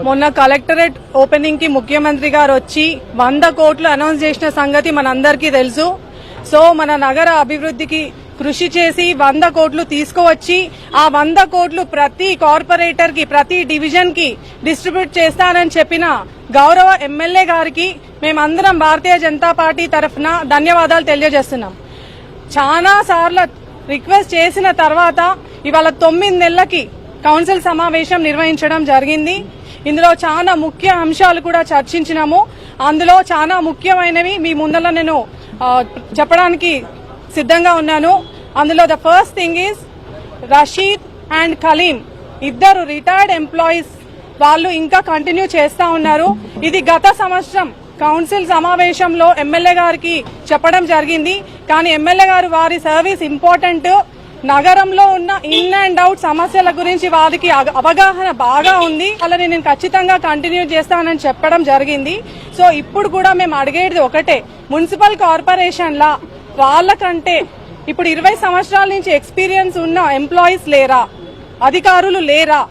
మొన్న collectorate opening కి ముఖ్యమంత్రి గారు వచ్చి 100 కోట్లు అనౌన్స్ చేసిన సంగతి మనందరికీ తెలుసు. సో మన నగర అభివృద్ధికి కృషి చేసి 100 కోట్లు తీసుకువచ్చి ఆ 100 కోట్లు ప్రతి కార్పొరేటర్ కి ప్రతి డివిజన్ కి డిస్ట్రిబ్యూట్ చేస్తానని చెప్పిన గౌరవ ఎమ్మెల్యే గారికి మేమందరం భారతీయ జనతా పార్టీ తరఫున ధన్యవాదాలు తెలియజేస్తున్నాం. చాలా సార్లు రిక్వెస్ట్ చేసిన తర్వాత ఇవాళ 9 నెలలకి కౌన్సిల్ సమావేశం నిర్వహించడం జరిగింది. ఇందులో చాలా ముఖ్య అంశాలు కూడా చర్చించినాము. అందులో చాలా ముఖ్యమైనవి మీ ముందర నేను చెప్పడానికి సిద్ధంగా ఉన్నాను. అందులో the first thing is Rasheed and Kaleem ఇద్దరు రిటైర్డ్ ఎంప్లాయీస్ వాళ్ళు ఇంకా కంటిన్యూ చేస్తా ఉన్నారు. ఇది గత సంవత్సరం కౌన్సిల్ సమావేశంలో ఎమ్మెల్యే గారికి చెప్పడం జరిగింది. కానీ ఎమ్మెల్యే గారు వారి సర్వీస్ ఇంపార్టెంట్, నగరంలో ఉన్న ఇన్ అండ్ అవుట్ సమస్యల గురించి వారికి అవగాహన బాగా ఉంది, వాళ్ళని నేను ఖచ్చితంగా కంటిన్యూ చేస్తానని చెప్పడం జరిగింది. సో ఇప్పుడు కూడా మేము అడిగేది ఒకటే, మున్సిపల్ కార్పొరేషన్ల వాళ్ళకంటే ఇప్పుడు 20 సంవత్సరాల నుంచి ఎక్స్పీరియన్స్ ఉన్న ఎంప్లాయీస్ లేరా, అధికారులు లేరా?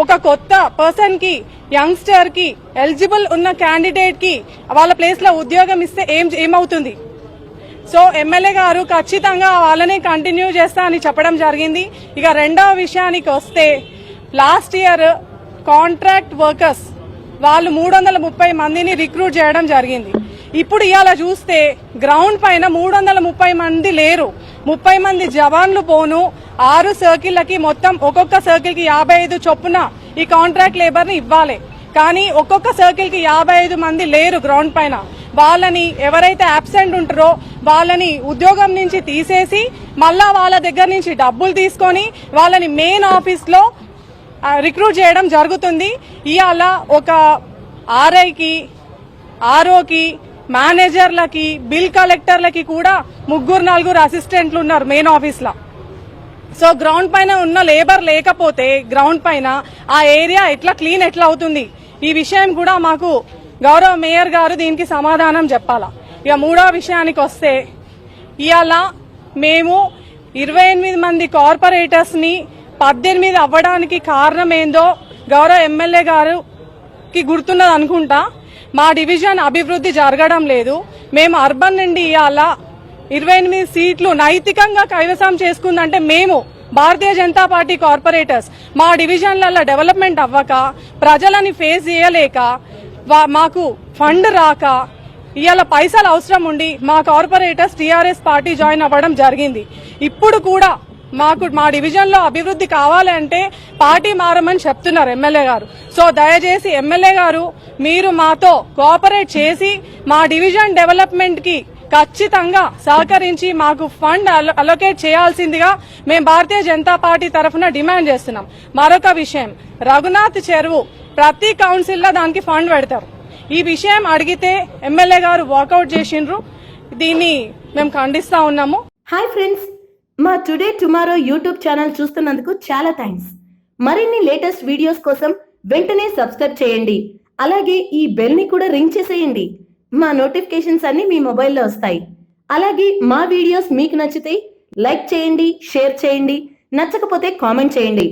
ఒక కొత్త పర్సన్ కి, యంగ్స్టర్ కి, ఎలిజిబుల్ ఉన్న క్యాండిడేట్ కి వాళ్ళ ప్లేస్ లో ఉద్యోగం ఇస్తే ఏమవుతుంది? సో ఎమ్మెల్యే గారు ఖచ్చితంగా వాళ్ళని కంటిన్యూ చేస్తా అని చెప్పడం జరిగింది. ఇక రెండవ విషయానికి వస్తే, లాస్ట్ ఇయర్ కాంట్రాక్ట్ వర్కర్స్ వాళ్ళు 330 మందిని రిక్రూట్ చేయడం జరిగింది. ఇప్పుడు ఇవాళ చూస్తే గ్రౌండ్ పైన 330 మంది లేరు. 30 మంది జవాన్లు పోను 6 సర్కిళ్లకి మొత్తం ఒక్కొక్క సర్కిల్ కి 55 చొప్పున ఈ కాంట్రాక్ట్ లేబర్ ని ఇవ్వాలి. కానీ ఒక్కొక్క సర్కిల్ కి 55 మంది లేరు గ్రౌండ్ పైన. వాళ్ళని ఎవరైతే అబ్సెంట్ ఉంటారో వాళ్ళని ఉద్యోగం నుంచి తీసేసి మళ్ళా వాళ్ళ దగ్గర నుంచి డబ్బులు తీసుకొని వాళ్ళని మెయిన్ ఆఫీస్ లో రిక్రూట్ చేయడం జరుగుతుంది. ఇవాళ ఒక ఆర్ఐకి, ఆర్ఓకి, మేనేజర్లకి, బిల్ కలెక్టర్లకి కూడా 3-4 అసిస్టెంట్లు ఉన్నారు మెయిన్ ఆఫీస్ లో. సో గ్రౌండ్ పైన ఉన్న లేబర్ లేకపోతే గ్రౌండ్ పైన ఆ ఏరియా ఎట్లా క్లీన్ ఎట్లా అవుతుంది? ఈ విషయం కూడా మాకు గౌరవ మేయర్ గారు దీనికి సమాధానం చెప్పాలా. ఇక మూడో విషయానికి వస్తే, ఇవాళ మేము 28 మంది కార్పొరేటర్స్ ని 18 అవ్వడానికి కారణం ఏందో గౌరవ ఎమ్మెల్యే గారికి గుర్తున్నది అనుకుంటా. మా డివిజన్ అభివృద్ధి జరగడం లేదు. మేము అర్బన్ నుండి ఇవాళ 28 సీట్లు నైతికంగా కైవసం చేసుకుందంటే మేము భారతీయ జనతా పార్టీ కార్పొరేటర్స్. మా డివిజన్లలో డెవలప్మెంట్ అవ్వక, ప్రజలని ఫేస్ చేయలేక, మాకు ఫండ్ రాక, ఇవాళ పైసలు అవసరం ఉండి మా కార్పొరేటర్స్ టీఆర్ఎస్ పార్టీ జాయిన్ అవ్వడం జరిగింది. ఇప్పుడు కూడా మాకు మా డివిజన్ లో అభివృద్ధి కావాలంటే పార్టీ మారమని చెప్తున్నారు ఎమ్మెల్యే గారు. సో దయచేసి ఎమ్మెల్యే గారు మీరు మాతో కోఆపరేట్ చేసి మా డివిజన్ డెవలప్మెంట్ కి ఖచ్చితంగా సహకరించి మాకు ఫండ్ అలొకేట్ చేయాల్సిందిగా మేము భారతీయ జనతా పార్టీ తరఫున డిమాండ్ చేస్తున్నాం. మరొక విషయం, రఘునాథ్ చెరువు ప్రతి కౌన్సిల్ లో దానికి ఫండ్ పెడతారు. ఈ విషయం అడిగితే ఎమ్మెల్యే గారు వాకౌట్ చేసిండ్రు. దీన్ని మేము ఖండిస్తా ఉన్నాము. హాయ్ ఫ్రెండ్స్, మా టుడే టుమారో యూట్యూబ్ ఛానల్ చూస్తున్నందుకు చాలా థ్యాంక్స్. మరిన్ని లేటెస్ట్ వీడియోస్ కోసం వెంటనే సబ్స్క్రైబ్ చేయండి. అలాగే ఈ బెల్ ని కూడా రింగ్ చేసేయండి. మా నోటిఫికేషన్స్ అన్ని మీ మొబైల్లో వస్తాయి. అలాగే మా వీడియోస్ మీకు నచ్చితే లైక్ చేయండి, షేర్ చేయండి, నచ్చకపోతే కామెంట్ చేయండి.